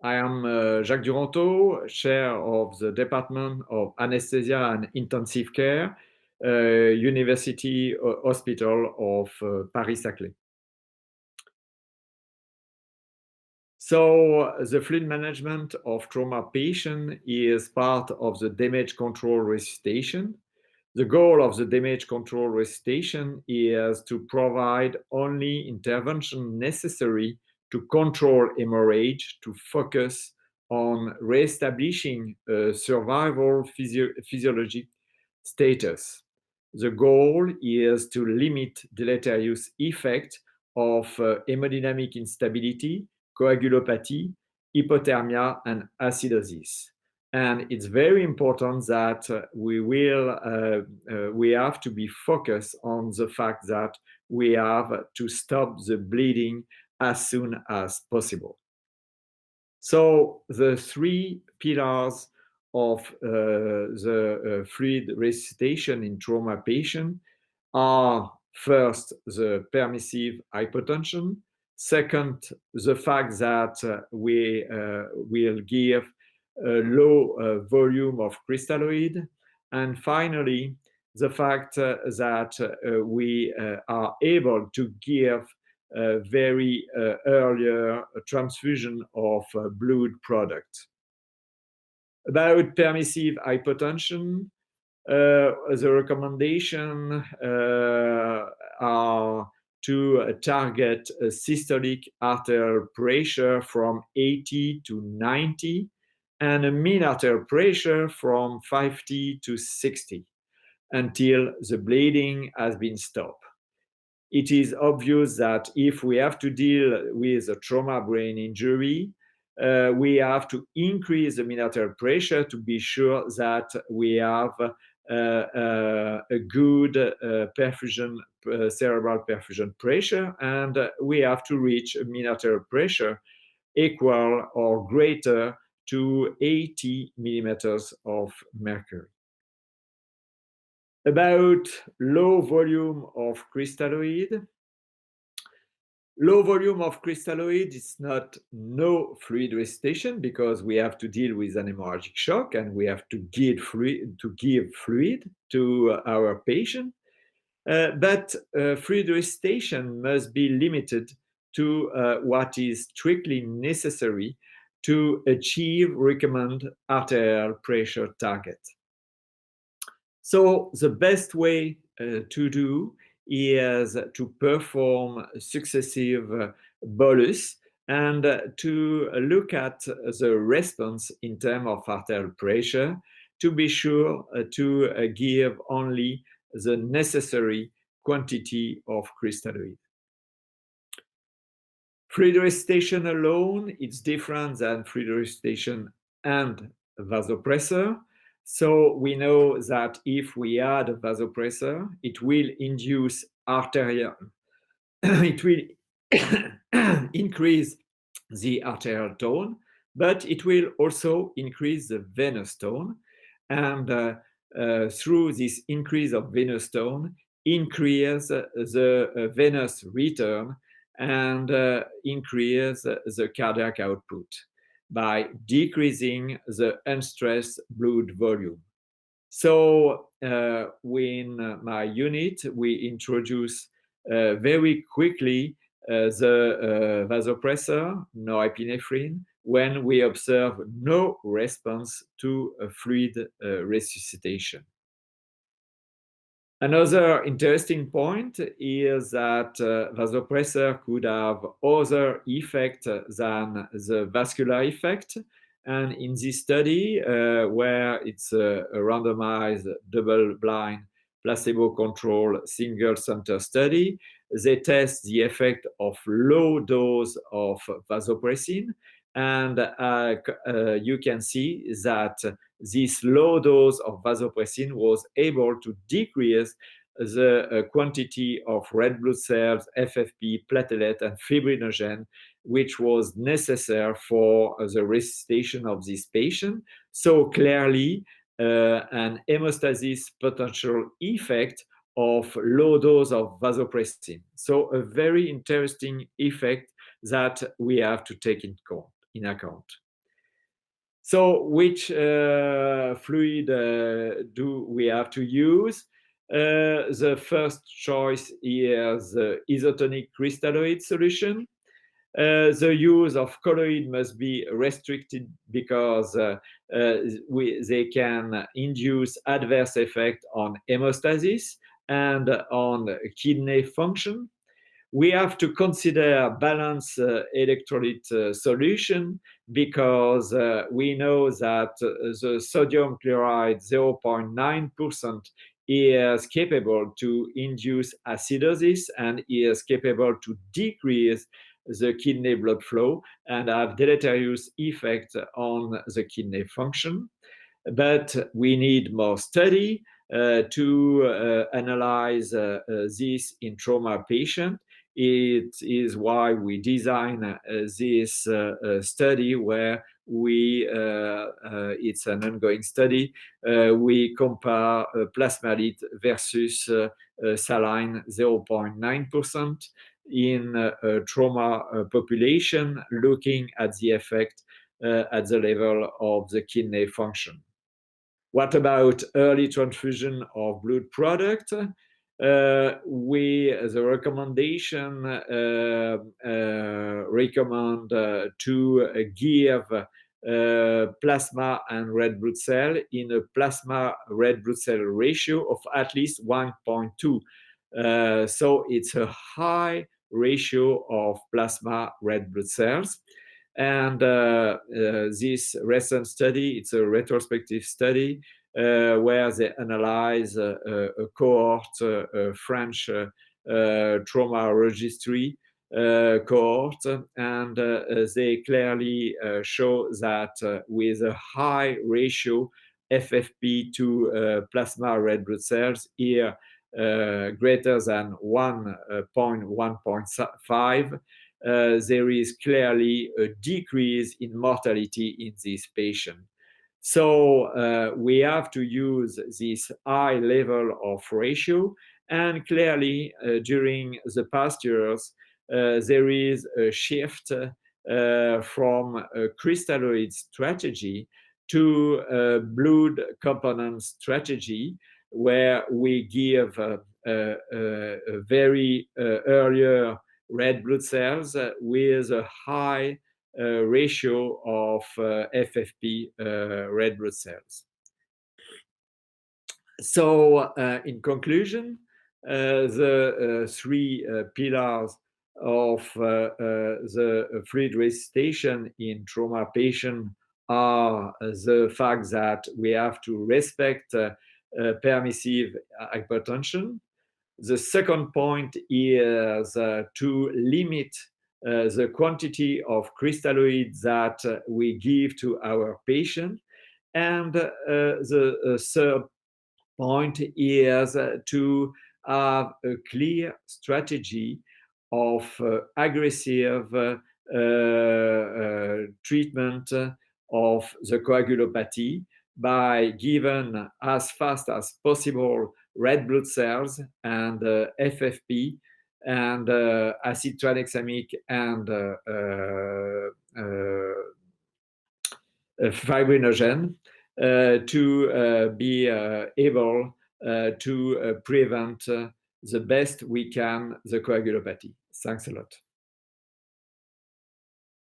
I am Jacques Duranteau, chair of the Department of Anesthesia and Intensive Care, University Hospital of Paris-Saclay. So the fluid management of trauma patient is part of the damage control resuscitation. The goal of the damage control resuscitation is to provide only intervention necessary to control hemorrhage, to focus on reestablishing a survival physiologic status. The goal is to limit deleterious effect of hemodynamic instability, coagulopathy, hypothermia, and acidosis. And it's very important that we have to be focused on the fact that we have to stop the bleeding as soon as possible. So the three pillars of the fluid resuscitation in trauma patient are: first, the permissive hypotension; second, the fact that we will give a low volume of crystalloid; and finally, the fact that we are able to give very earlier transfusion of blood product. About permissive hypotension, the recommendation are to target a systolic arterial pressure from 80 to 90 and a mean arterial pressure from 50 to 60 until the bleeding has been stopped. It is obvious that if we have to deal with a trauma brain injury, we have to increase the mean arterial pressure to be sure that we have a good perfusion, cerebral perfusion pressure, and we have to reach a mean arterial pressure equal or greater to 80 millimeters of mercury. About low volume of crystalloid. Low volume of crystalloid is not no fluid resuscitation, because we have to deal with an hemorrhagic shock and we have to give fluid to our patient. But fluid resuscitation must be limited to what is strictly necessary to achieve recommended arterial pressure target. So the best way to do is to perform successive bolus and to look at the response in terms of arterial pressure to be sure to give only the necessary quantity of crystalloid. Fluid resuscitation alone is different than fluid resuscitation and vasopressor. So we know that if we add a vasopressor, it will induce arterial, it will increase the arterial tone, but it will also increase the venous tone. And through this increase of venous tone, increase the venous return and increase the cardiac output by decreasing the unstressed blood volume. So in my unit, we introduce very quickly the vasopressor, norepinephrine, when we observe no response to fluid resuscitation. Another interesting point is that vasopressor could have other effect than the vascular effect. And in this study, where it's a randomized, double-blind, placebo-controlled, single-center study, they test the effect of low dose of vasopressin. And you can see that this low dose of vasopressin was able to decrease the quantity of red blood cells, FFP, platelet, and fibrinogen, which was necessary for the resuscitation of this patient. So clearly, an hemostasis potential effect of low dose of vasopressin. So a very interesting effect that we have to take in account. So which fluid do we have to use? The first choice is the isotonic crystalloid solution. The use of colloid must be restricted because they can induce adverse effect on hemostasis and on kidney function. We have to consider balanced electrolyte solution because we know that the sodium chloride 0.9% is capable to induce acidosis and is capable to decrease the kidney blood flow and have deleterious effect on the kidney function. But we need more study to analyze this in trauma patient. It is why we design this study where it's an ongoing study. We compare plasmalit versus saline 0.9% in a trauma population, looking at the effect at the level of the kidney function. What about early transfusion of blood product? The recommendation recommend to give plasma and red blood cell in a plasma red blood cell ratio of at least 1.2. So it's a high ratio of plasma red blood cells. And this recent study, it's a retrospective study where they analyze a cohort, a French trauma registry cohort, and they clearly show that with a high ratio FFP to plasma red blood cells here greater than 1.5, there is clearly a decrease in mortality in this patient. So we have to use this high level of ratio, and clearly during the past years there is a shift from a crystalloid strategy to a blood component strategy, where we give a very earlier red blood cells with a high ratio of FFP red blood cells. So in conclusion, the three pillars of the fluid resuscitation in trauma patient are the fact that we have to respect permissive hypertension. The second point is to limit the quantity of crystalloids that we give to our patient. And the third point is to have a clear strategy of aggressive treatment of the coagulopathy by giving as fast as possible red blood cells and FFP and acid tranexamic and fibrinogen to be able to prevent the best we can the coagulopathy. Thanks a lot.